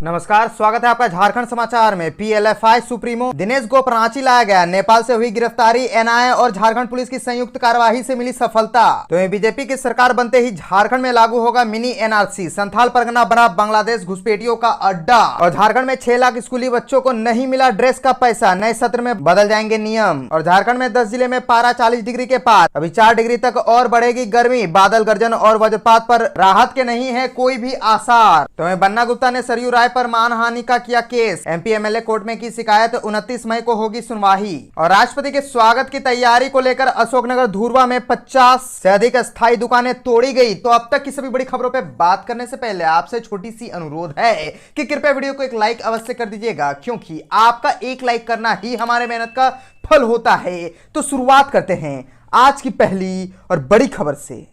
नमस्कार, स्वागत है आपका झारखंड समाचार में। पीएलएफआई सुप्रीमो दिनेश गोप रांची लाया गया। नेपाल से हुई गिरफ्तारी, एनआईए और झारखंड पुलिस की संयुक्त कार्यवाही से मिली सफलता। तो बीजेपी की सरकार बनते ही झारखंड में लागू होगा मिनी एनआरसी। संथाल परगना बना बांग्लादेश घुसपैठियों का अड्डा। और झारखंड में 6 लाख स्कूली बच्चों को नहीं मिला ड्रेस का पैसा। नए सत्र में बदल जाएंगे नियम। और झारखंड में 10 जिले में पारा 40 डिग्री के पार। अभी 4 डिग्री तक और बढ़ेगी गर्मी। बादल गर्जन और वज्रपात पर राहत के नहीं है कोई भी आसार। तो बन्ना गुप्ता ने सरयू राय पर मानहानि का किया केस। एमपी एमएलए कोर्ट में की शिकायत। 29 मई को होगी सुनवाई। और राष्ट्रपति के स्वागत की तैयारी को लेकर अशोकनगर धुरवा में 50 से अधिक अस्थायी दुकानें तोड़ी गई। तो अब तक की सभी बड़ी खबरों पे बात करने से पहले आपसे छोटी सी अनुरोध है कि कृपया वीडियो को एक लाइक अवश्य कर दीजिएगा, क्योंकि आपका एक लाइक करना ही हमारे मेहनत का फल होता है। तो शुरुआत करते हैं आज की पहली और बड़ी खबर से।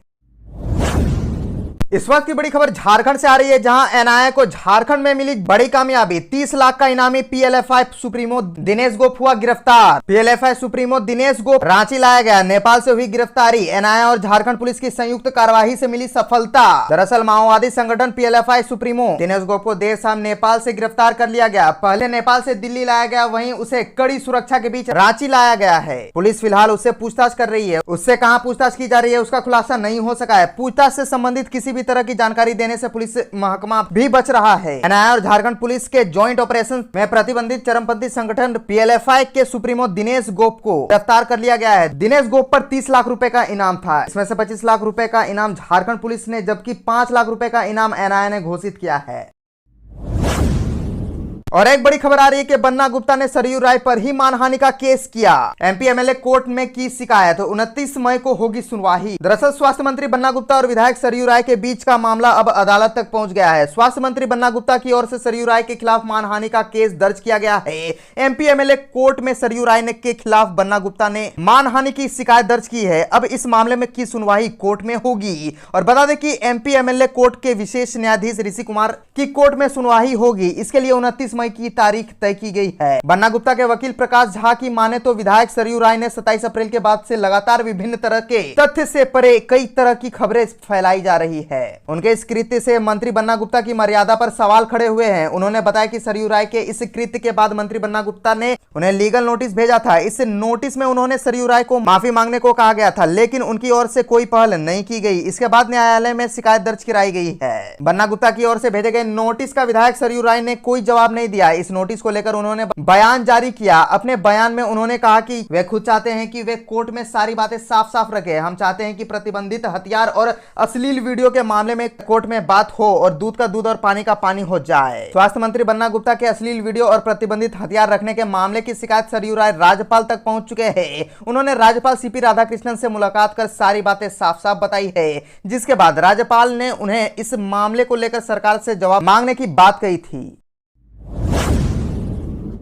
इस वक्त की बड़ी खबर झारखंड से आ रही है, जहां एनआईए को झारखंड में मिली बड़ी कामयाबी। 30 लाख का इनामी पीएलएफआई सुप्रीमो दिनेश गोप हुआ गिरफ्तार। पीएलएफआई सुप्रीमो दिनेश गोप रांची लाया गया। नेपाल से हुई गिरफ्तारी, एनआईए और झारखंड पुलिस की संयुक्त कार्यवाही से मिली सफलता। दरअसल माओवादी संगठन पीएलएफआई सुप्रीमो दिनेश गोप को देर शाम नेपाल से गिरफ्तार कर लिया गया। पहले नेपाल से दिल्ली लाया गया, वहीं उसे कड़ी सुरक्षा के बीच रांची लाया गया है। पुलिस फिलहाल उससे पूछताछ कर रही है। उससे कहां पूछताछ की जा रही है उसका खुलासा नहीं हो सका है। पूछताछ से संबंधित किसी तरह की जानकारी देने से पुलिस महकमा भी बच रहा है। एनआईए और झारखंड पुलिस के जॉइंट ऑपरेशन में प्रतिबंधित चरमपंथी संगठन पीएलएफआई के सुप्रीमो दिनेश गोप को गिरफ्तार कर लिया गया है। दिनेश गोप पर 30 लाख रुपए का इनाम था। इसमें से 25 लाख रुपए का इनाम झारखंड पुलिस ने, जबकि 5 लाख रुपए का इनाम एनआईए ने घोषित किया है। और एक बड़ी खबर आ रही है कि बन्ना गुप्ता ने सरयू राय पर ही मानहानि का केस किया। एमपी एमएलए कोर्ट में की शिकायत। 29 मई को होगी सुनवाई। दरअसल स्वास्थ्य मंत्री बन्ना गुप्ता और विधायक सरयू राय के बीच का मामला अब अदालत तक पहुंच गया है। स्वास्थ्य मंत्री बन्ना गुप्ता की ओर से सरयू राय के खिलाफ मानहानि का केस दर्ज किया गया है। एमपी एमएलए कोर्ट में सरयू राय के खिलाफ बन्ना गुप्ता ने मानहानि की शिकायत दर्ज की है। अब इस मामले में की सुनवाई कोर्ट में होगी। और बता दें कि एमपी एमएलए कोर्ट के विशेष न्यायाधीश ऋषि कुमार की कोर्ट में सुनवाई होगी। इसके लिए 29 मई की तारीख तय की गई है। बन्ना गुप्ता के वकील प्रकाश झा की माने तो विधायक सरयू राय ने 27 अप्रैल के बाद से लगातार विभिन्न तरह के तथ्य से परे कई तरह की खबरें फैलाई जा रही है। उनके इस कृत्य से मंत्री बन्ना गुप्ता की मर्यादा पर सवाल खड़े हुए हैं। उन्होंने बताया कि सरयू राय के इस कृत्य के बाद मंत्री बन्ना गुप्ता ने उन्हें लीगल नोटिस भेजा था। इस नोटिस में उन्होंने सरयू राय को माफी मांगने को कहा गया था, लेकिन उनकी ओर से कोई पहल नहीं की गई। इसके बाद न्यायालय में शिकायत दर्ज कराई गई है। बन्ना गुप्ता की ओर से भेजे गए नोटिस का विधायक सरयू राय ने कोई जवाब नहीं दिया। इस नोटिस को लेकर उन्होंने बयान जारी किया। अपने बयान में उन्होंने कहा कि वे खुद चाहते हैं कि वे कोर्ट में सारी बातें साफ साफ रखें। हम चाहते हैं कि प्रतिबंधित हथियार और अश्लील वीडियो के मामले में कोर्ट में बात हो और दूध का दूध और पानी का पानी हो जाए। स्वास्थ्य मंत्री बन्ना गुप्ता के अश्लील वीडियो और प्रतिबंधित हथियार रखने के मामले की शिकायत सरयू राय राज्यपाल तक पहुंच चुके हैं। उन्होंने राज्यपाल सीपी राधाकृष्णन से मुलाकात कर सारी बातें साफ साफ बताई है, जिसके बाद राज्यपाल ने उन्हें इस मामले को लेकर सरकार से जवाब मांगने की बात कही थी।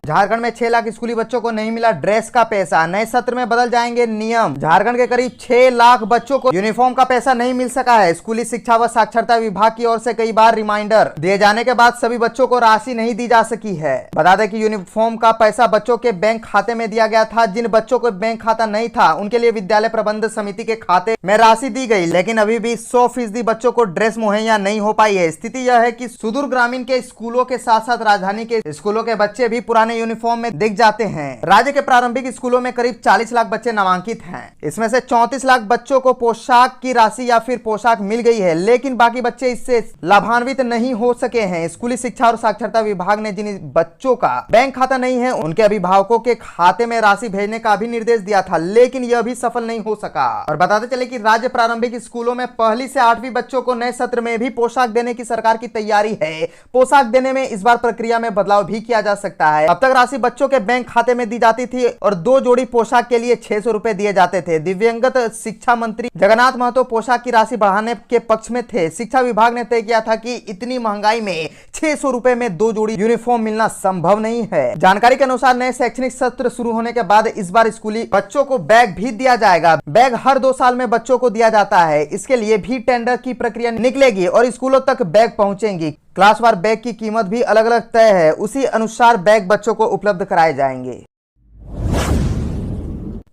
झारखंड में 6 लाख स्कूली बच्चों को नहीं मिला ड्रेस का पैसा। नए सत्र में बदल जाएंगे नियम। झारखंड के करीब 6 लाख बच्चों को यूनिफॉर्म का पैसा नहीं मिल सका है। स्कूली शिक्षा व साक्षरता विभाग की ओर से कई बार रिमाइंडर दिए जाने के बाद सभी बच्चों को राशि नहीं दी जा सकी है। बता दें कि यूनिफॉर्म का पैसा बच्चों के बैंक खाते में दिया गया था। जिन बच्चों को बैंक खाता नहीं था उनके लिए विद्यालय प्रबंध समिति के खाते में राशि दी गई, लेकिन अभी भी 100% बच्चों को ड्रेस मुहैया नहीं हो पाई है। स्थिति यह है कि सुदूर ग्रामीण के स्कूलों के साथ साथ राजधानी के स्कूलों के बच्चे भी पुराने यूनिफॉर्म में दिख जाते हैं। राज्य के प्रारंभिक स्कूलों में करीब 40 लाख बच्चे नामांकित हैं। इसमें से 34 लाख बच्चों को पोशाक की राशि या फिर पोशाक मिल गई है, लेकिन बाकी बच्चे इससे लाभान्वित नहीं हो सके हैं। स्कूली शिक्षा और साक्षरता विभाग ने जिन बच्चों का बैंक खाता नहीं है उनके अभिभावकों के खाते में राशि भेजने का भी निर्देश दिया था, लेकिन यह भी सफल नहीं हो सका। और बताते चले कि राज्य प्रारंभिक स्कूलों में 1ली से 8वीं बच्चों को नए सत्र में भी पोशाक देने की सरकार की तैयारी है। पोशाक देने में इस बार प्रक्रिया में बदलाव भी किया जा सकता है। अब तक राशि बच्चों के बैंक खाते में दी जाती थी और 2 जोड़ी पोशाक के लिए 600 रुपए दिए जाते थे। दिव्यांगत शिक्षा मंत्री जगन्नाथ महतो पोशाक की राशि बढ़ाने के पक्ष में थे। शिक्षा विभाग ने तय किया था कि इतनी महंगाई में 600 रुपए में 2 जोड़ी यूनिफॉर्म मिलना संभव नहीं है। जानकारी के अनुसार नए शैक्षणिक सत्र शुरू होने के बाद इस बार स्कूली बच्चों को बैग भी दिया जाएगा। बैग हर 2 साल में बच्चों को दिया जाता है। इसके लिए भी टेंडर की प्रक्रिया निकलेगी और स्कूलों तक बैग पहुंचेंगी। क्लासवार बैग की कीमत भी अलग अलग तय है, उसी अनुसार बैग बच्चों को उपलब्ध कराए जाएंगे।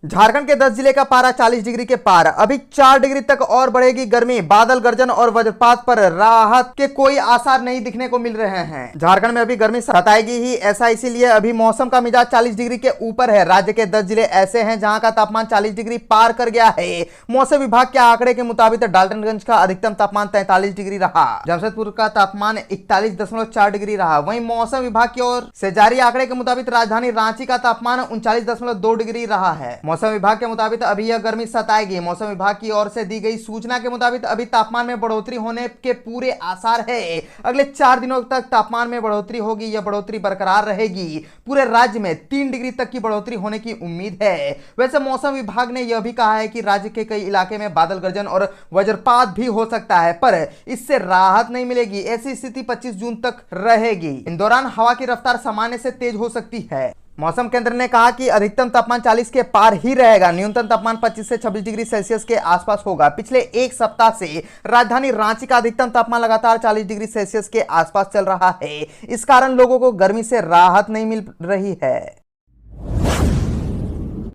झारखंड के 10 जिले का पारा 40 डिग्री के पार। अभी 4 डिग्री तक और बढ़ेगी गर्मी। बादल गर्जन और वज्रपात पर राहत के कोई आसार नहीं दिखने को मिल रहे हैं। झारखंड में अभी गर्मी सताएगी ही, ऐसा इसीलिए अभी मौसम का मिजाज 40 डिग्री के ऊपर है। राज्य के 10 जिले ऐसे हैं जहां का तापमान 40 डिग्री पार कर गया है। मौसम विभाग के आंकड़े के मुताबिक डाल्टनगंज का अधिकतम तापमान 43 डिग्री रहा। जमशेदपुर का तापमान 41.4 डिग्री रहा। वहीं मौसम विभाग की ओर से जारी आंकड़े के मुताबिक राजधानी रांची का तापमान 39.2 डिग्री रहा है। मौसम विभाग के मुताबिक अभी यह गर्मी सताएगी। मौसम विभाग की ओर से दी गई सूचना के मुताबिक अभी तापमान में बढ़ोतरी होने के पूरे आसार है। अगले 4 दिनों तक तापमान में बढ़ोतरी होगी। यह बढ़ोतरी बरकरार रहेगी। पूरे राज्य में 3 डिग्री तक की बढ़ोतरी होने की उम्मीद है। वैसे मौसम विभाग ने यह भी कहा है कि राज्य के कई इलाके में बादल गर्जन और वज्रपात भी हो सकता है, पर इससे राहत नहीं मिलेगी। ऐसी स्थिति 25 जून तक रहेगी। इन दौरान हवा की रफ्तार सामान्य से तेज हो सकती है। मौसम केंद्र ने कहा कि अधिकतम तापमान 40 के पार ही रहेगा। न्यूनतम तापमान 25 से 26 डिग्री सेल्सियस के आसपास होगा। पिछले एक सप्ताह से राजधानी रांची का अधिकतम तापमान लगातार 40 डिग्री सेल्सियस के आसपास चल रहा है। इस कारण लोगों को गर्मी से राहत नहीं मिल रही है।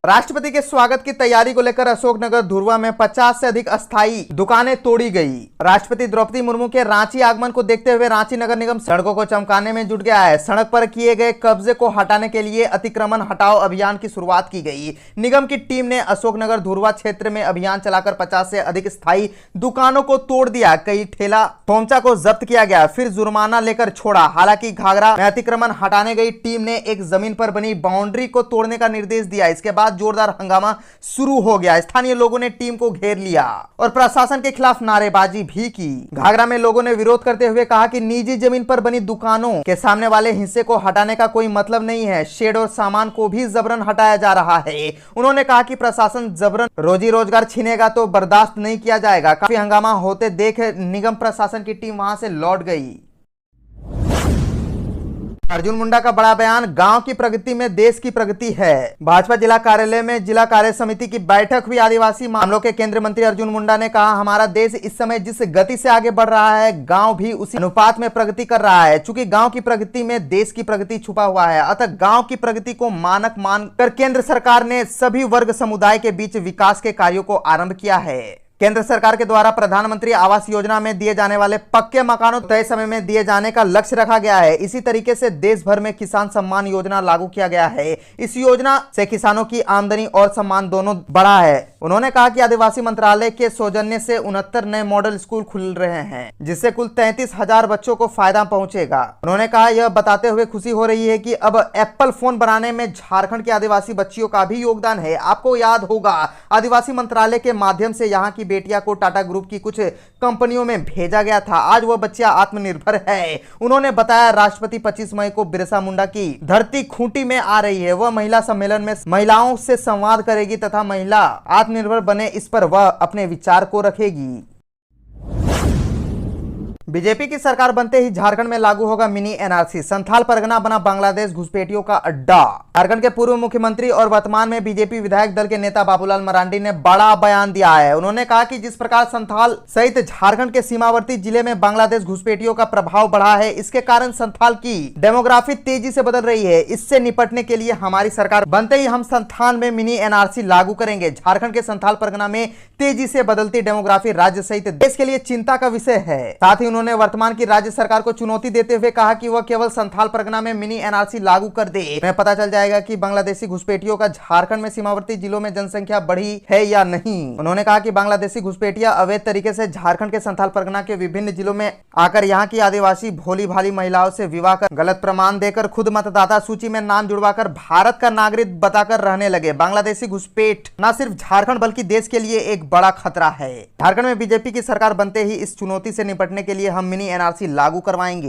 राष्ट्रपति के स्वागत की तैयारी को लेकर अशोकनगर धुर्वा में 50 से अधिक अस्थायी दुकानें तोड़ी गई। राष्ट्रपति द्रौपदी मुर्मू के रांची आगमन को देखते हुए रांची नगर निगम सड़कों को चमकाने में जुट गया है। सड़क पर किए गए कब्जे को हटाने के लिए अतिक्रमण हटाओ अभियान की शुरुआत की गई। निगम की टीम ने अशोकनगर धुर्वा क्षेत्र में अभियान चलाकर 50 से अधिक स्थायी दुकानों को तोड़ दिया। कई ठेला ठोमचा को जब्त किया गया, फिर जुर्माना लेकर छोड़ा। हालांकि घाघरा में अतिक्रमण हटाने गई टीम ने एक जमीन पर बनी बाउंड्री को तोड़ने का निर्देश दिया। इसके बाद जोरदार हंगामा शुरू हो गया। स्थानीय लोगों ने टीम को घेर लिया और प्रशासन के खिलाफ नारेबाजी भी की। घाघरा में लोगों ने विरोध करते हुए कहा कि निजी जमीन पर बनी दुकानों के सामने वाले हिस्से को हटाने का कोई मतलब नहीं है। शेड और सामान को भी जबरन हटाया जा रहा है। उन्होंने कहा कि प्रशासन जबरन रोजी रोजगार छीनेगा तो बर्दाश्त नहीं किया जाएगा। काफी हंगामा होते देख निगम प्रशासन की टीम वहां से लौट गई। अर्जुन मुंडा का बड़ा बयान, गांव की प्रगति में देश की प्रगति है। भाजपा जिला कार्यालय में जिला कार्य समिति की बैठक हुई। आदिवासी मामलों के केंद्रीय मंत्री अर्जुन मुंडा ने कहा, हमारा देश इस समय जिस गति से आगे बढ़ रहा है, गांव भी उसी अनुपात में प्रगति कर रहा है। चूंकि गांव की प्रगति में देश की प्रगति छुपा हुआ है, अतः गांव की प्रगति को मानक मानकर केंद्र सरकार ने सभी वर्ग समुदाय के बीच विकास के कार्यों को आरंभ किया है। केंद्र सरकार के द्वारा प्रधानमंत्री आवास योजना में दिए जाने वाले पक्के मकानों तय समय में दिए जाने का लक्ष्य रखा गया है। इसी तरीके से देश भर में किसान सम्मान योजना लागू किया गया है। इस योजना से किसानों की आमदनी और सम्मान दोनों बढ़ा है। उन्होंने कहा कि आदिवासी मंत्रालय के सौजन्य से 69 नए मॉडल स्कूल खुल रहे हैं, जिससे कुल 33,000 बच्चों को फायदा पहुंचेगा। उन्होंने कहा, यह बताते हुए खुशी हो रही है कि अब एप्पल फोन बनाने में झारखंड के आदिवासी बच्चियों का भी योगदान है। आपको याद होगा, आदिवासी मंत्रालय के माध्यम से यहाँ की बेटियां को टाटा ग्रुप की कुछ कंपनियों में भेजा गया था। आज वह बच्चियां आत्मनिर्भर है। उन्होंने बताया, राष्ट्रपति 25 मई को बिरसा मुंडा की धरती खूंटी में आ रही है। वह महिला सम्मेलन में महिलाओं से संवाद करेगी तथा महिला आत्मनिर्भर बने इस पर वह अपने विचार को रखेगी। बीजेपी की सरकार बनते ही झारखंड में लागू होगा मिनी एनआरसी। संथाल परगना बना बांग्लादेश घुसपैठियों का अड्डा। झारखंड के पूर्व मुख्यमंत्री और वर्तमान में बीजेपी विधायक दल के नेता बाबूलाल मरांडी ने बड़ा बयान दिया है। उन्होंने कहा कि जिस प्रकार संथाल सहित झारखंड के सीमावर्ती जिले में बांग्लादेश घुसपैठियों का प्रभाव बढ़ा है, इसके कारण संथाल की डेमोग्राफी तेजी से बदल रही है। इससे निपटने के लिए हमारी सरकार बनते ही हम संथाल में मिनी एनआरसी लागू करेंगे। झारखंड के संथाल परगना में तेजी से बदलती डेमोग्राफी राज्य सहित देश के लिए चिंता का विषय है। साथ ही उन्होंने वर्तमान की राज्य सरकार को चुनौती देते हुए कहा कि वह केवल संथाल परगना में मिनी एनआरसी लागू कर दे। उन्हें पता चल जाएगा कि बांग्लादेशी घुसपैठियों का झारखंड में सीमावर्ती जिलों में जनसंख्या बढ़ी है या नहीं। उन्होंने कहा कि बांग्लादेशी घुसपैठियां अवैध तरीके से झारखंड के संथाल परगना के विभिन्न जिलों में आकर यहां की आदिवासी भोली भाली महिलाओं से विवाह कर गलत प्रमाण देकर खुद मतदाता सूची में नाम जुड़वाकर भारत का नागरिक बताकर रहने लगे। बांग्लादेशी घुसपैठ न सिर्फ झारखंड बल्कि देश के लिए एक बड़ा खतरा है। झारखंड में बीजेपी की सरकार बनते ही इस चुनौती से निपटने के लिए हम मिनी एनआरसी लागू करवाएंगे।